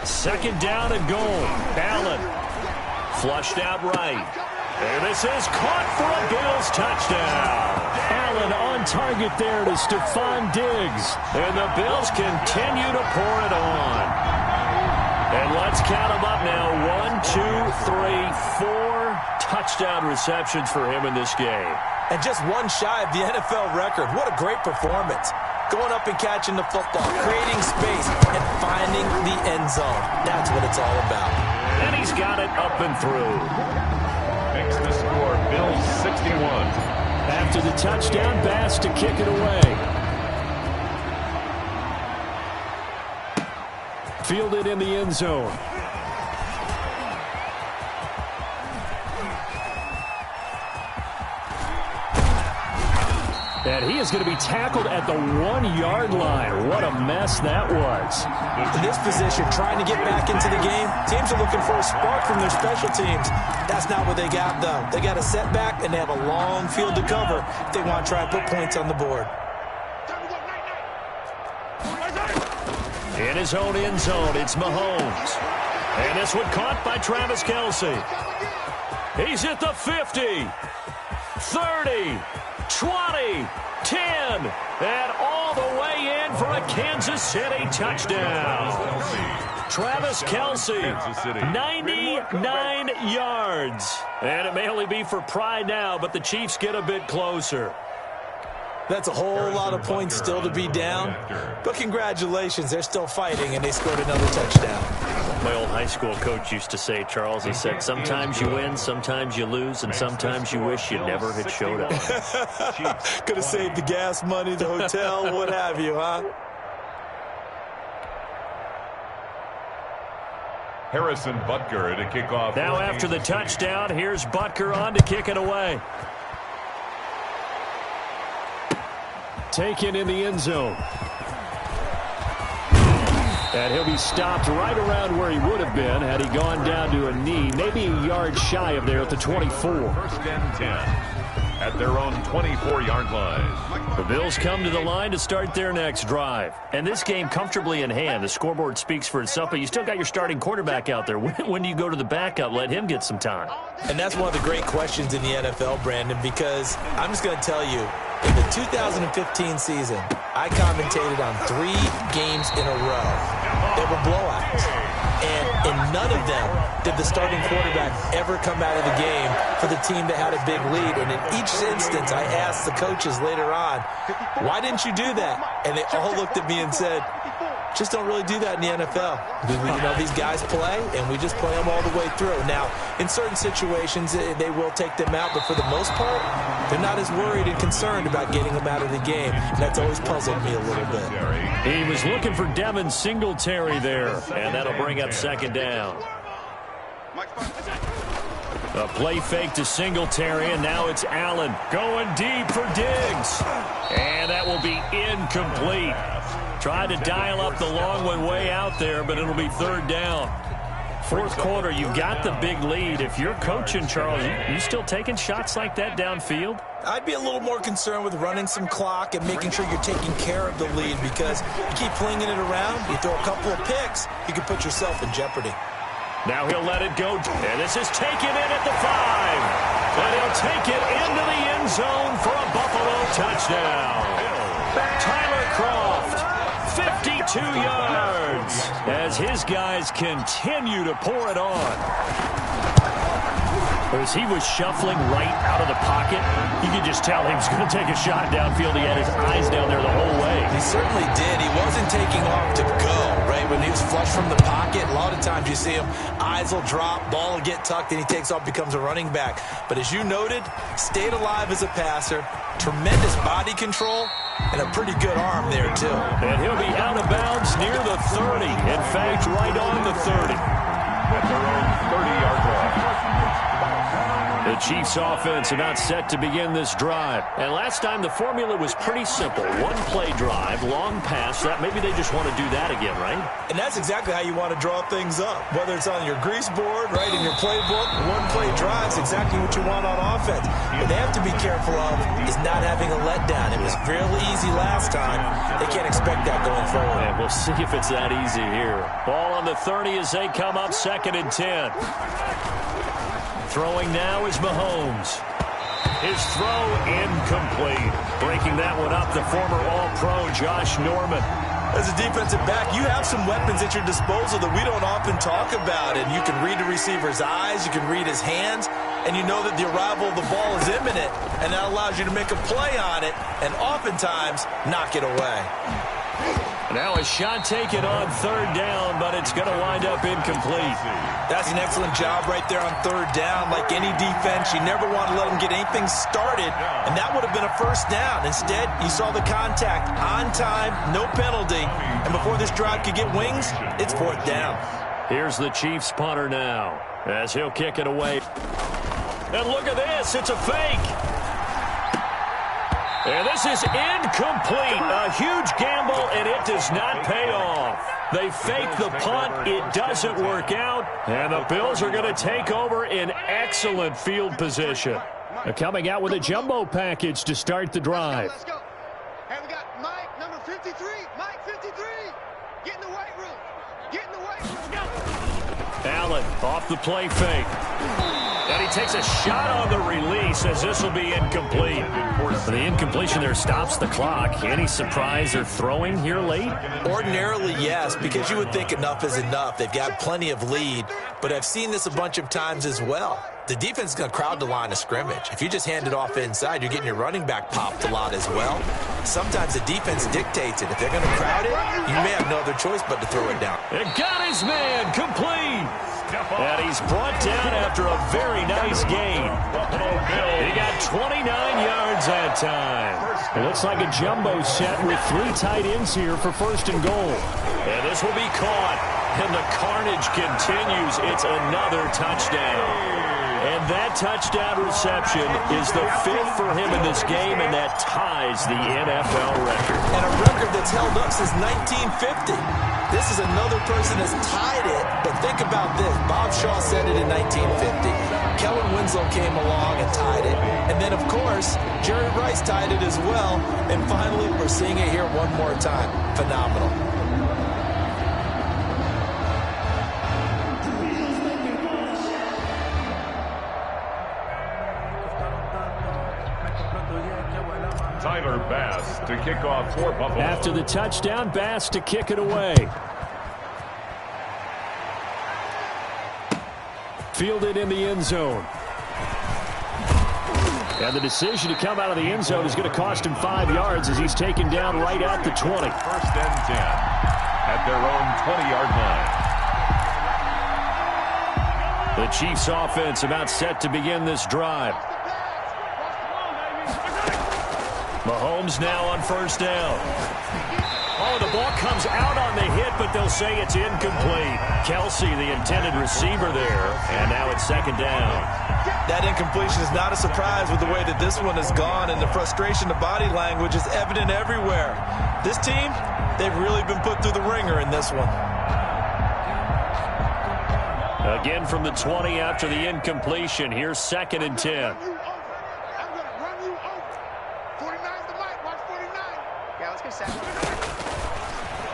2nd down and goal. Allen flushed out right. And this is caught for a Bills touchdown. Allen on target there to Stephon Diggs. And the Bills continue to pour it on. And let's count them up now. 1, 2, 3, 4 touchdown receptions for him in this game. And just one shy of the NFL record. What a great performance. Going up and catching the football, creating space, and finding the end zone. That's what it's all about. And he's got it up and through. Makes the score Bills 61. After the touchdown, Bass to kick it away. Fielded in the end zone. And he is going to be tackled at the 1-yard line. What a mess that was. In this position, trying to get back into the game, teams are looking for a spark from their special teams. That's not what they got, though. They got a setback, and they have a long field to cover if they want to try and put points on the board. In his own end zone, it's Mahomes. And this one caught by Travis Kelce. He's at the 50, 30, 20, 10, and all the way in for a Kansas City touchdown. Travis Kelce, 99 yards. And it may only be for pride now, but the Chiefs get a bit closer. That's a whole lot of points still to be down. But congratulations, they're still fighting, and they scored another touchdown. My old high school coach used to say, Charles, he said, sometimes you win, sometimes you lose, and sometimes you wish you never had showed up. Could have saved the gas money, the hotel, what have you, huh? Harrison Butker to kick off. Now after the touchdown, here's Butker on to kick it away. Taken in the end zone. And he'll be stopped right around where he would have been had he gone down to a knee, maybe a yard shy of there at the 24. 1st and 10. at their own 24-yard line. The Bills come to the line to start their next drive. And this game comfortably in hand. The scoreboard speaks for itself, but you still got your starting quarterback out there. When do you go to the backup? Let him get some time. And that's one of the great questions in the NFL, Brandon, because I'm just going to tell you, in the 2015 season, I commentated on 3 games in a row. They were blowouts. And in none of them did the starting quarterback ever come out of the game for the team that had a big lead. And in each instance, I asked the coaches later on, why didn't you do that? And they all looked at me and said, just don't really do that in the NFL. You know, these guys play, and we just play them all the way through. Now, in certain situations, they will take them out, but for the most part, they're not as worried and concerned about getting them out of the game. And that's always puzzled me a little bit. He was looking for Devin Singletary there, and that'll bring up second down. A play fake to Singletary, and now it's Allen going deep for Diggs. And that will be incomplete. Tried to dial up the long one way out there, but it'll be third down. Fourth quarter, you got the big lead. If you're coaching, Charles, you still taking shots like that downfield? I'd be a little more concerned with running some clock and making sure you're taking care of the lead, because you keep flinging it around, you throw a couple of picks, you can put yourself in jeopardy. Now he'll let it go, and this is taken in at the 5. And he'll take it into the end zone for a Buffalo touchdown. Tyler Kroft, 52 yards, as his guys continue to pour it on. As he was shuffling right out of the pocket, you could just tell he was going to take a shot downfield. He had his eyes down there the whole way. He certainly did. He wasn't taking off to go, right? When he was flush from the pocket, a lot of times you see him, eyes will drop, ball will get tucked, and he takes off, becomes a running back. But as you noted, stayed alive as a passer, tremendous body control, and a pretty good arm there, too. And he'll be out of bounds near the 30. In fact, right on the 30. At their own 30-yard line. The Chiefs offense about set to begin this drive. And last time the formula was pretty simple. One play drive, long pass. That maybe they just want to do that again, right? And that's exactly how you want to draw things up. Whether it's on your grease board, right, in your playbook, one play drive's exactly what you want on offense. What they have to be careful of is not having a letdown. It was really easy last time. They can't expect that going forward. And we'll see if it's that easy here. Ball on the 30 as they come up, 2nd and 10. Throwing now is Mahomes. His throw incomplete. Breaking that one up, the former All-Pro Josh Norman. As a defensive back, you have some weapons at your disposal that we don't often talk about. And you can read the receiver's eyes, you can read his hands, and you know that the arrival of the ball is imminent. And that allows you to make a play on it and oftentimes knock it away. Now a shot taken on 3rd down, but it's going to wind up incomplete. That's an excellent job right there on 3rd down. Like any defense, you never want to let them get anything started, and that would have been a 1st down. Instead, you saw the contact on time, no penalty, and before this drive could get wings, it's 4th down. Here's the Chiefs punter now as he'll kick it away. And look at this, it's a fake. And this is incomplete. A huge gamble, and it does not pay off. They fake the punt. It doesn't work out. And the Bills are going to take over in excellent field position. They're coming out with a jumbo package to start the drive. Let's go. And we got Mike, number 53. Mike, 53. Get in the weight room. Get in the weight room. Allen off the play fake. And he takes a shot on the release as this will be incomplete. The incompletion there stops the clock. Any surprise they're throwing here late? Ordinarily, yes, because you would think enough is enough. They've got plenty of lead, but I've seen this a bunch of times as well. The defense is going to crowd the line of scrimmage. If you just hand it off inside, you're getting your running back popped a lot as well. Sometimes the defense dictates it. If they're going to crowd it, you may have no other choice but to throw it down. It got his man complete. And he's brought down after a very nice gain. He got 29 yards that time. It looks like a jumbo set with 3 tight ends here for 1st and goal. And this will be caught. And the carnage continues. It's another touchdown. And that touchdown reception is the 5th for him in this game, and that ties the NFL record. And a record that's held up since 1950. This is another person that's tied it, but think about this. Bob Shaw said it in 1950. Kellen Winslow came along and tied it. And then, of course, Jerry Rice tied it as well. And finally, we're seeing it here one more time. Phenomenal. Tyler Bass to kick off for Buffalo. After the touchdown, Bass to kick it away. Fielded in the end zone. And the decision to come out of the end zone is going to cost him 5 yards as he's taken down right at the 20. First and 10 at their own 20-yard line. The Chiefs offense about set to begin this drive. Mahomes now on first down. Oh, the ball comes out on the hit, but they'll say it's incomplete. Kelsey, the intended receiver there, and now it's second down. That incompletion is not a surprise with the way that this one has gone, and the frustration, the body language is evident everywhere. This team, they've really been put through the ringer in this one. Again from the 20 after the incompletion. Here's second and 10.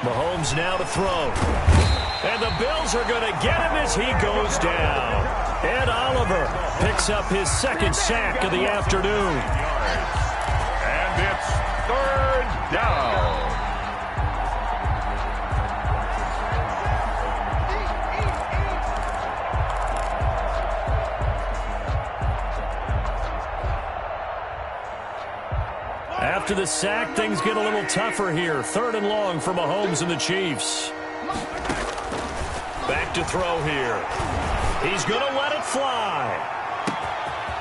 Mahomes now to throw. And the Bills are going to get him as he goes down. Ed Oliver picks up his second sack of the afternoon. And it's third down. After the sack, things get a little tougher here. Third and long for Mahomes and the Chiefs. Back to throw here. He's going to let it fly.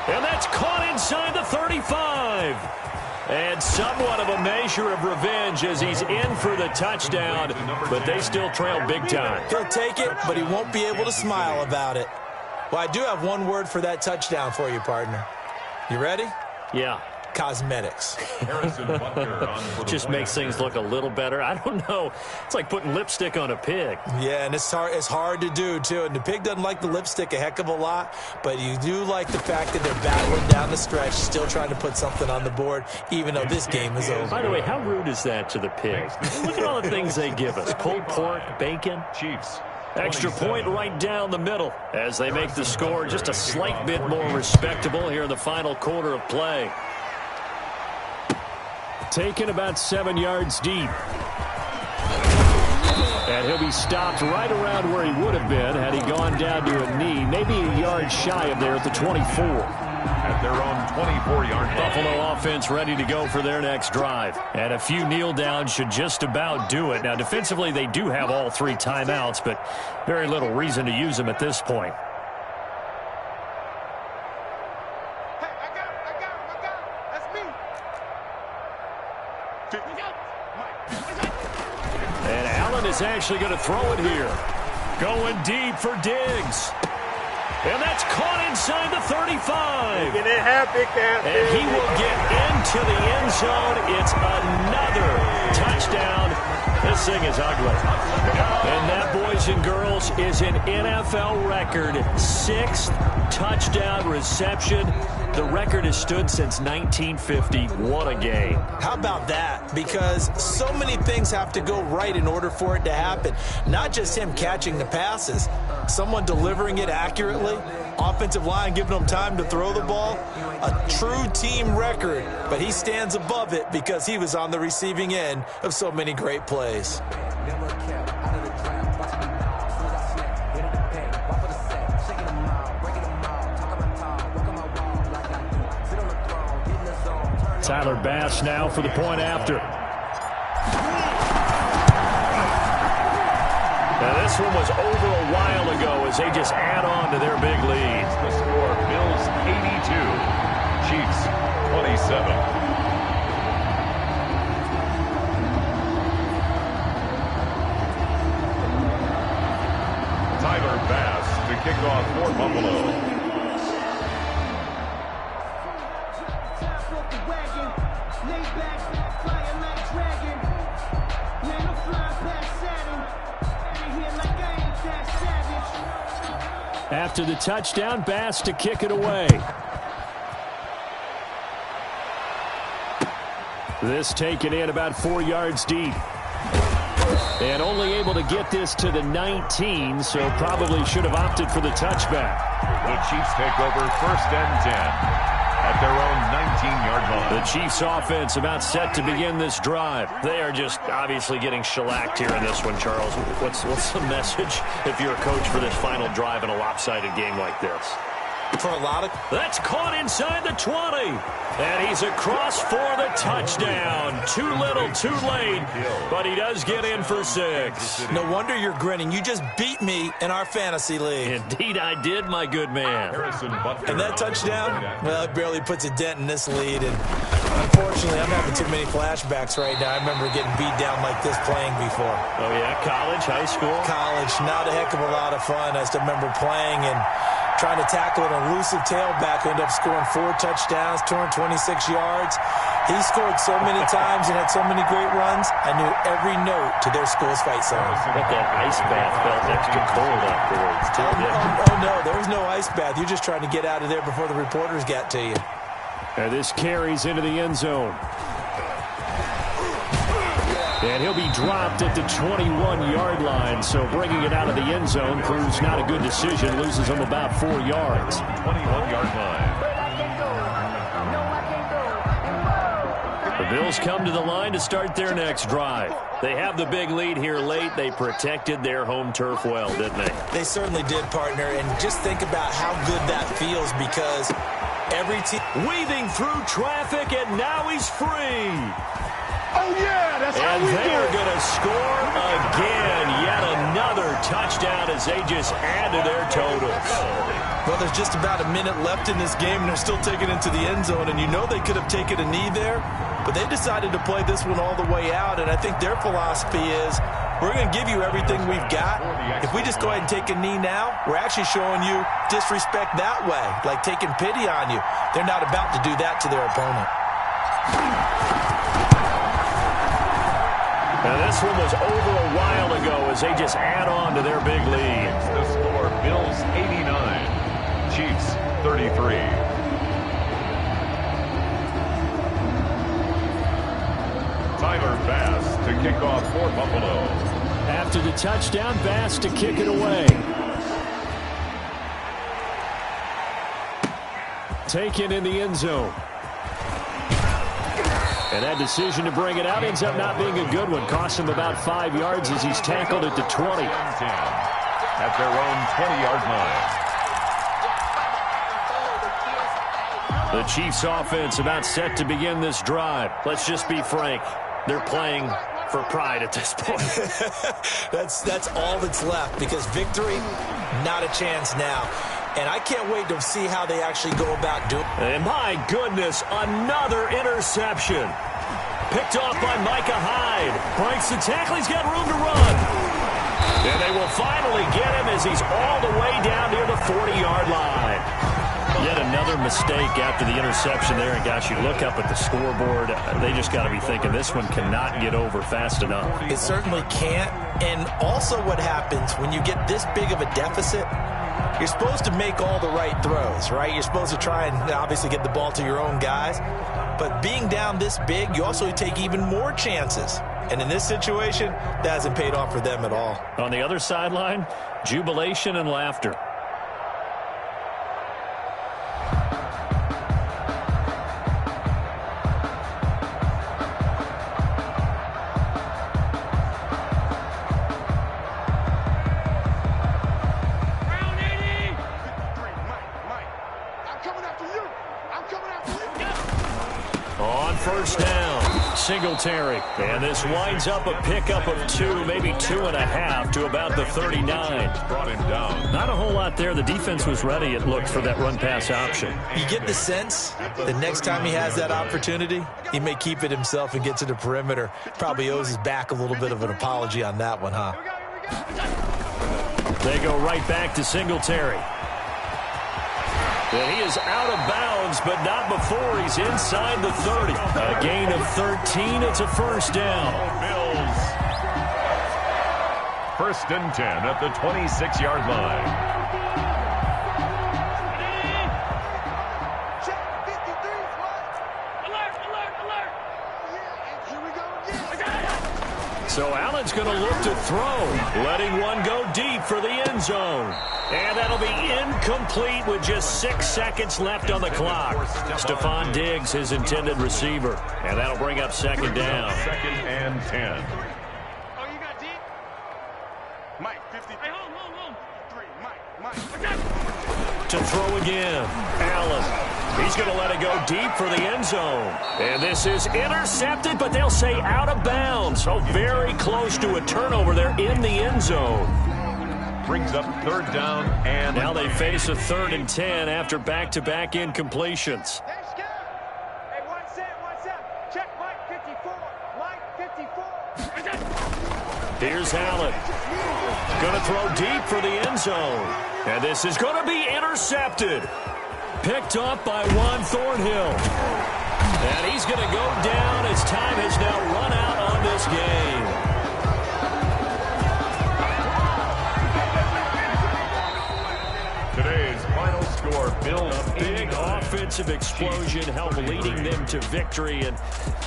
And that's caught inside the 35. And somewhat of a measure of revenge as he's in for the touchdown, but they still trail big time. He'll take it, but he won't be able to smile about it. Well, I do have one word for that touchdown for you, partner. You ready? Yeah. Cosmetics. Just makes things look a little better. I don't know. It's like putting lipstick on a pig. Yeah, and it's hard to do, too. And the pig doesn't like the lipstick a heck of a lot, but you do like the fact that they're battling down the stretch, still trying to put something on the board, even though this game is over. By the way, how rude is that to the pig? Look at all the things they give us. Pulled pork, bacon. Chiefs. Extra point right down the middle as they make the score just a slight bit more respectable here in the final quarter of play. Taken about 7 yards deep. And he'll be stopped right around where he would have been had he gone down to a knee, maybe a yard shy of there at the 24. At their own 24-yard line. Buffalo offense ready to go for their next drive. And a few kneel downs should just about do it. Now, defensively, they do have all 3 timeouts, but very little reason to use them at this point. And Allen is actually going to throw it here. Going deep for Diggs. And that's caught inside the 35. Get it happy, Captain. And he will get into the end zone. It's another touchdown. This thing is ugly. And that, boys and girls, is an NFL record. 6th touchdown reception. The record has stood since 1950. What a game. How about that? Because so many things have to go right in order for it to happen. Not just him catching the passes, someone delivering it accurately, offensive line giving him time to throw the ball. A true team record, but he stands above it because he was on the receiving end of so many great plays. Tyler Bass now for the point after. Now this one was over a while ago as they just add on to their big lead. The score, Bills 82, Chiefs 27. Tyler Bass to kick off for Buffalo. After the touchdown, Bass to kick it away. This taken in about 4 yards deep. And only able to get this to the 19, so probably should have opted for the touchback. The Chiefs take over 1st and 10 at their own 19-yard line. The Chiefs offense about set to begin this drive. They are just obviously getting shellacked here in this one, Charles. What's the message if you're a coach for this final drive in a lopsided game like this? For a lot of... That's caught inside the 20. And he's across for the touchdown. Too little, too late. But he does get in for 6. No wonder you're grinning. You just beat me in our fantasy league. Indeed I did, my good man. And that touchdown, well, it barely puts a dent in this lead. And unfortunately, I'm having too many flashbacks right now. I remember getting beat down like this playing before. Oh, yeah? College, high school? College. Not a heck of a lot of fun. I still remember playing and trying to tackle an elusive tailback who ended up scoring 4 touchdowns, 226 yards. He scored so many times and had so many great runs, I knew every note to their school's fight song. But that ice bath felt extra cold afterwards, too. Oh, no, there was no ice bath. You're just trying to get out of there before the reporters got to you. And this carries into the end zone. And he'll be dropped at the 21-yard line, so bringing it out of the end zone proves not a good decision, loses him about 4 yards. 21-yard line. The Bills come to the line to start their next drive. They have the big lead here late. They protected their home turf well, didn't they? They certainly did, partner, and just think about how good that feels because every team... Weaving through traffic, and now he's free. Oh, yeah, that's how we do it. And they are going to score again. Yet another touchdown as they just add to their totals. Well, there's just about a minute left in this game, and they're still taking it to the end zone. And you know they could have taken a knee there, but they decided to play this one all the way out. And I think their philosophy is, we're going to give you everything we've got. If we just go ahead and take a knee now, we're actually showing you disrespect that way, like taking pity on you. They're not about to do that to their opponent. Now this one was over a while ago as they just add on to their big lead. The score, Bills 89, Chiefs 33. Tyler Bass to kick off for Buffalo. After the touchdown, Bass to kick it away. Taken in the end zone. And that decision to bring it out ends up not being a good one. Cost him about 5 yards as he's tackled at the 20. At their own 20-yard line. The Chiefs offense about set to begin this drive. Let's just be frank. They're playing for pride at this point. That's all that's left because victory, not a chance now. And I can't wait to see how they actually go about doing it. And my goodness, another interception. Picked off by Micah Hyde. Breaks the tackle. He's got room to run. And they will finally get him as he's all the way down near the 40-yard line. Yet another mistake after the interception there. And, gosh, you look up at the scoreboard. They just got to be thinking this one cannot get over fast enough. It certainly can't. And also what happens when you get this big of a deficit, you're supposed to make all the right throws, right? You're supposed to try and obviously get the ball to your own guys. But being down this big, you also take even more chances. And in this situation, that hasn't paid off for them at all. On the other sideline, jubilation and laughter. First down, Singletary. And this winds up a pickup of 2, maybe 2.5 to about the 39. Brought him down. Not a whole lot there. The defense was ready, it looked, for that run-pass option. You get the sense the next time he has that opportunity, he may keep it himself and get to the perimeter. Probably owes his back a little bit of an apology on that one, huh? They go right back to Singletary. And he is out of bounds, but not before he's inside the 30. A gain of 13. It's a first down. Bills. 1st and 10 at the 26-yard line. So Allen's going to look to throw, letting one go deep for the end zone. And that'll be incomplete with just 6 seconds left on the clock. Stephon Diggs, his intended receiver. And that'll bring up second down. Second and 10. Oh, you got deep? Mike, 50. Hey, home. 3, Mike. To throw again. Allen. He's going to let it go deep for the end zone. And this is intercepted, but they'll say out of bounds. So very close to a turnover there in the end zone. Brings up third down, and now they face a 3rd and 10 after back-to-back incompletions. They're scared. Hey, one set. Check Mike 54. Mike 54. Here's Allen. Going to throw deep for the end zone. And this is going to be intercepted. Picked up by Juan Thornhill. And he's going to go down as time has now run out on this game. today's final score, Bills. A big offensive explosion helped leading them to victory. And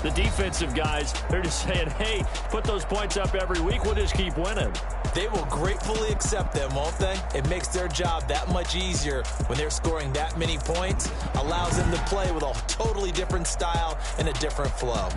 the defensive guys, they're just saying, hey, put those points up every week. We'll just keep winning. They will gratefully accept them, won't they? It makes their job that much easier when they're scoring that many points. Allows them to play with a totally different style and a different flow.